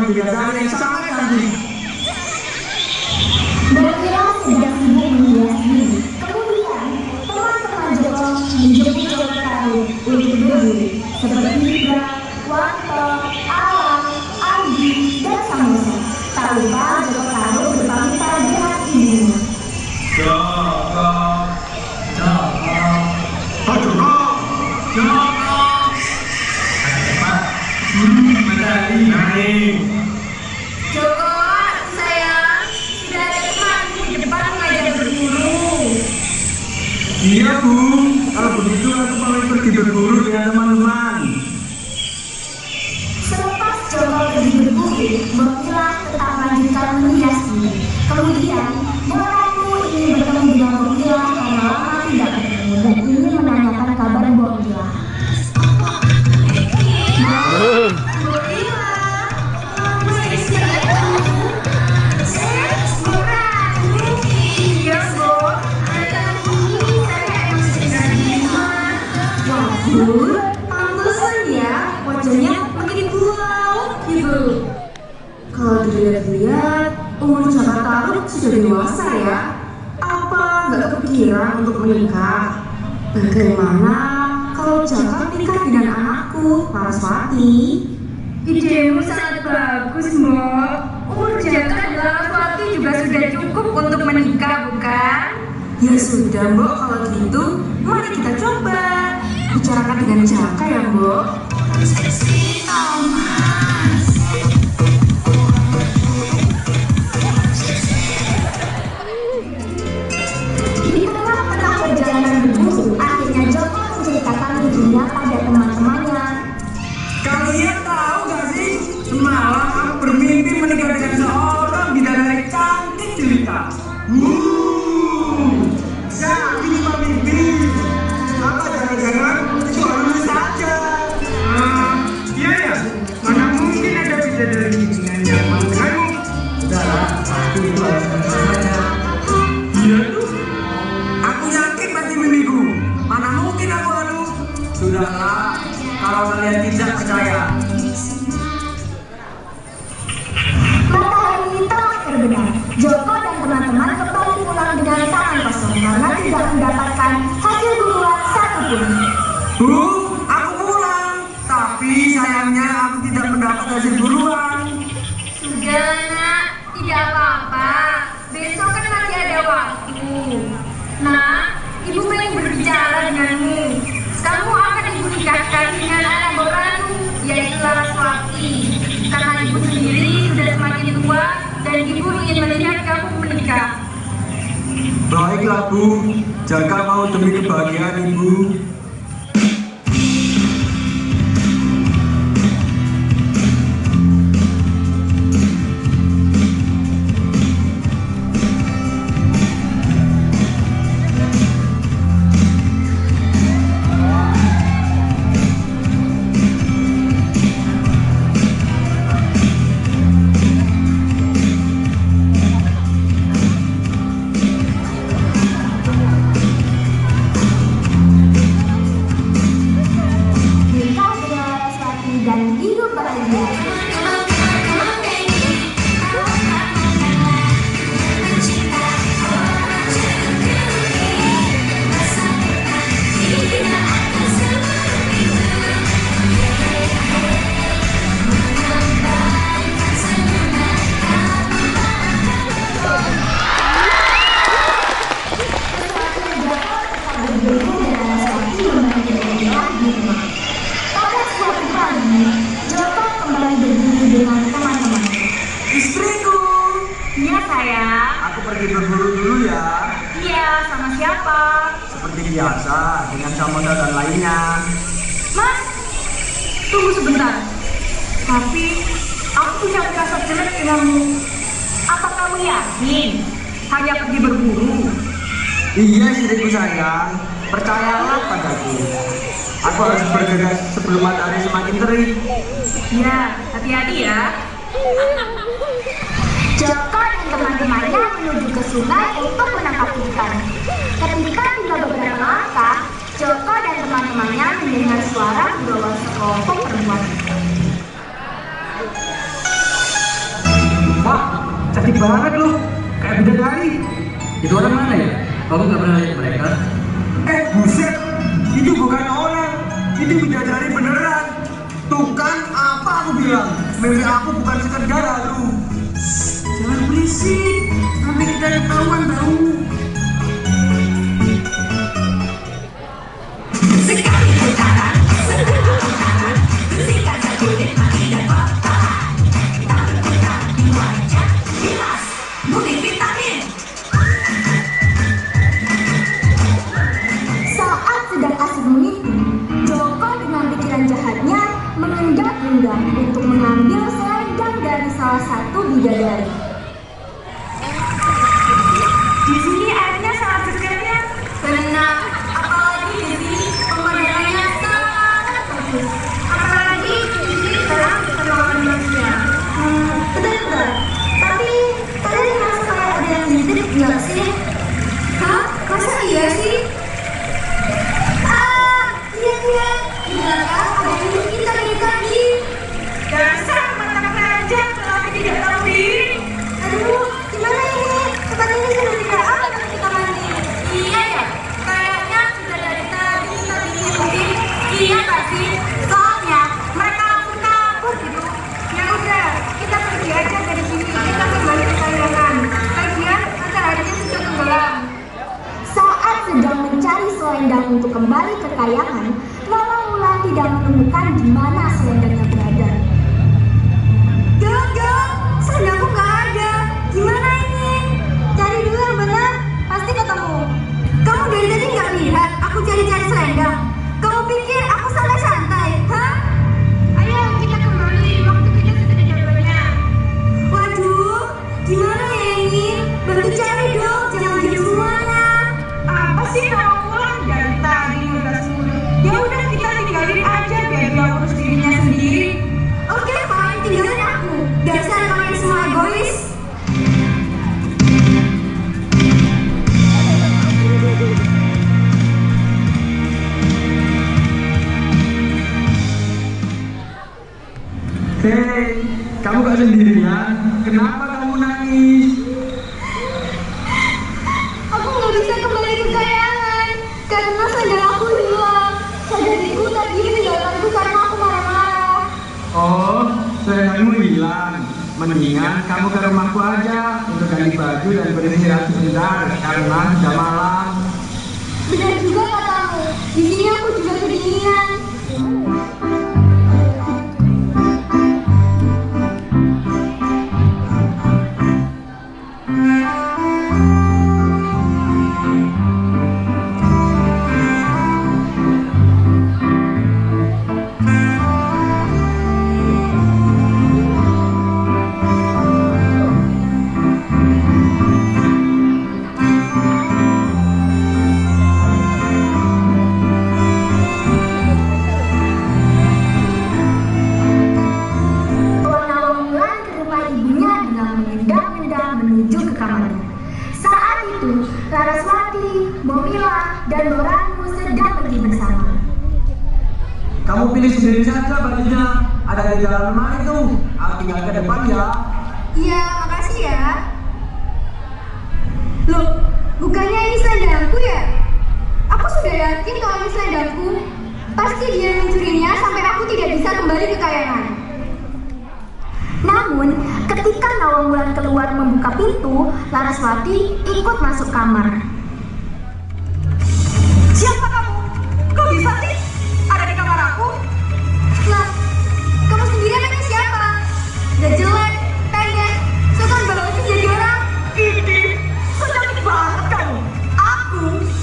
bidadari yang sangat cantik. Bokila sedang sibuk menghias diri. Kemudian teman-teman Joko menjemput Joko Taruk untuk berburu seperti Ibra, Wanto, Alang, Andi, dan Samosa. Tak lupa Joko Taruk berpamitan dengan ibunya. Joko, Joko, Joko. Matahari naik. Joko, sayang, sudah ada temanku di depan mengajar berburu. Iya Bu, kalau begitu aku pamit pergi berburu dengan teman-teman. Selepas Joko pergi berburu, Bokila tetap melanjutkan menghias diri. Kemudian, Boraku ingin bertemu dengan Bokila karena lama tidak bertemu dan ingin menanyakan kabar Bokila. Pantesan ya, wajahnya makin buau gitu. Kalau dilihat-lihat, umur Joko Taruk sudah dewasa ya. Apa nggak kepikiran untuk menikah? Bagaimana kalau Jaka menikah dengan anakku, Laraswati? Idemu sangat bagus, Mbok. Umur Jaka dan Laraswati juga sudah cukup untuk menikah, bukan? Ya sudah, Mbok, kalau gitu, mari kita coba. Bicarakan dengan Jaka ya, Mbok. Di tengah perjalanan berburu, akhirnya Joko menceritakan mimpinya pada teman-temannya. Kalian tahu gak sih, semalam aku bermimpi menikah dengan seorang bidadari cantik jelita. Jadi cuma mimpi. Apa jangan-jangan itu halus saja? Iya ya, mana mungkin ada bidadari yang mau denganmu? Udahlah, aku itu harus mencoba. Iya tuh. Aku yakin pasti mimpiku. Mana mungkin aku halus? Sudahlah, kalau kalian tidak percaya. Matahari telah terbenam. Joko dan teman-teman kembali pulang dengan tangan kosong karena tidak mendapatkan hasil buruan satupun. Bu, aku pulang. Tapi sayangnya aku tidak mendapat hasil buruan. Sudah, Nak, tidak apa-apa. Besok kan masih ada waktu. Nak, Ibu pengen berbicara denganmu. Kamu akan Ibu nikahkan dengan anak Boraku, yaitu Laraswati. Karena Ibu sendiri sudah semakin tua dan Ibu ingin melihat kamu menikah. Baiklah Bu, Jaka mau demi kebahagiaan Ibu. pergi berburu dulu ya. Iya, sama siapa? Seperti biasa, dengan Samosa dan lainnya. Mas, tunggu sebentar. Tapi, aku punya firasat jelek denganmu. Apa kamu yakin hanya pergi berburu? Iya, istriku sayang. Percayalah padaku. Aku harus bergegas sebelum matahari semakin terik. Ya, hati-hati ya. Joko dan teman-temannya menuju ke sungai untuk menangkap ikan. Ketika tinggal beberapa langkah, Joko dan teman-temannya mendengar suara berbawah sekelompok perempuan. cantik banget loh, kayak bidadari. Itu orang mana ya? Kamu nggak pernah lihat mereka? Buset, itu bukan orang, itu bidadari beneran. Tuh kan, apa aku bilang? Mimpi aku bukan sekedar halu. Jangan berisik, sampai kita ketahuan tahu. Sekali putaran, berikan satu nikmati dan patah. Putar di wajah, jelas, multivitamin. Saat sedang asik menipu, Joko dengan pikiran jahatnya mengendap-endap untuk mengambil selendang dari salah satu bidadari. Di sini airnya sangat segar ya. Benar, apalagi di sini pemandangannya sangat bagus. Apalagi di sini sekarang terlalu manusia. Betul. Tapi kalian merasa kayak ada yang ngintip nggak sih? Hah? Masa iya sih? Iya. Di belakang ada yang ngintip kita dari tadi. Dasar mata keranjang tetapi tidak tahu diri. Aduh, gimana ini? Tempat ini sudah tidak aman untuk kita mandi. Iya ya, kayaknya sudah dari tadi kita diikuti. Iya nggak sih? Soalnya mereka langsung kabur gitu. Ya udah, kita pergi aja dari sini. Kita kembali ke kayangan. Lagian mataharinya sudah tenggelam. Saat sedang mencari selendang untuk kembali ke kayangan, Nawang Wulan tidak menemukan di mana selendangnya berada. Jangan, selendangku nggak ada. Gimana ini? Cari dulu yang benar, pasti ketemu. Kamu dari tadi nggak lihat aku cari-cari selendang? Kamu pikir aku santai-santai, hah? Ayo kita kembali, waktu kita sudah tidak banyak. Waduh, gimana ya ini? Bantu cari dong, jangan diam semuanya. Apa sih Nawang Wulan dari tadi ngegas mulu? Ya udah kita tinggalin aja biar dia urus dirinya sendiri. Oke, fine, tinggalin aku. Dasar kalian semua egois. Hei, kamu gak sendirian? Kenapa kamu nangis? Aku nggak bisa kembali ke kayangan karena selendang aku hilang. Saudariku tadi meninggalkanku karena aku marah-marah. Oh, selendangmu hilang. Mendingan kamu ke rumahku aja untuk ganti baju dan beristirahat sebentar karena sudah malam. Benar juga katamu. Di sini aku juga kedinginan. Dan Loranmu sedang pergi bersama. Kamu pilih sendiri saja bajunya. Ada di dalam lemari tuh. Aku tinggal ke depan ya. Iya, makasih ya. Loh, bukannya ini selendangku ya? Aku sudah yakin kalau ini selendangku. Pasti dia mencurinya sampai aku tidak bisa kembali ke kayangan. Namun, ketika Nawang Wulan keluar membuka pintu, Laraswati ikut masuk kamar. Siapa kamu? Kok bisa sih ada di kamar aku? Lah, kamu sendiri anaknya siapa? Udah jelek, pendek, sopan banget sih jadi orang. Ini, so cantik banget kamu.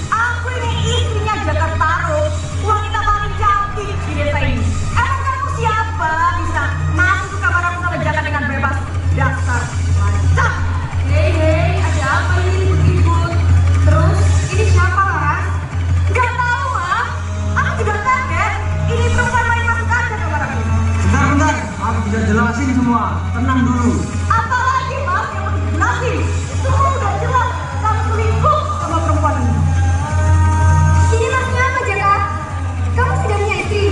Aku ini istrinya Jakarta Road, wanita paling cantik di desa ini. Emang kamu siapa bisa masuk ke kamar aku mengerjakan dengan bebas? Dasar macam. Hei, ada apa ini ribut-ribut? Terus, ini siapa Laras? Gak tahu, Ma. Aku juga kaget. Ini perempuan main masuk aja ke kamar aku. Bentar, aku bisa jelasin semua. Tenang dulu. Apalagi, Mas, yang mau dijelasin? Semua udah jelas. Kamu selingkuh sama perempuan ini. Ini maksudnya apa, Jaka? Kamu sudah punya istri?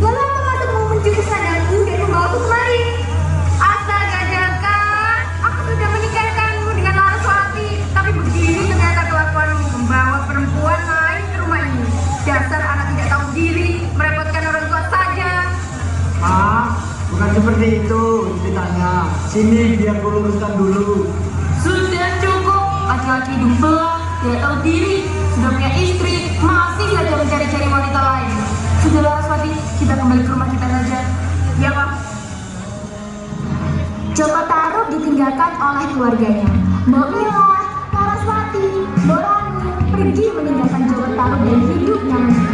Lalu apa maksud mau mencuri selendangku dan membawaku kemari? Astaga, Jaka. Aku sudah menikah sana. Sini biar gue luruskan dulu. Sudah cukup, laki-laki dumpel, tidak tahu diri, sudah punya istri, masih saja mencari-cari wanita lain. Sudah Laraswati, kita kembali ke rumah kita saja. Ya, Pak. Joko Tarub ditinggalkan oleh keluarganya. Mbok Mila, Laraswati, Mbok Rani pergi meninggalkan Joko Tarub dan hidup nyaman.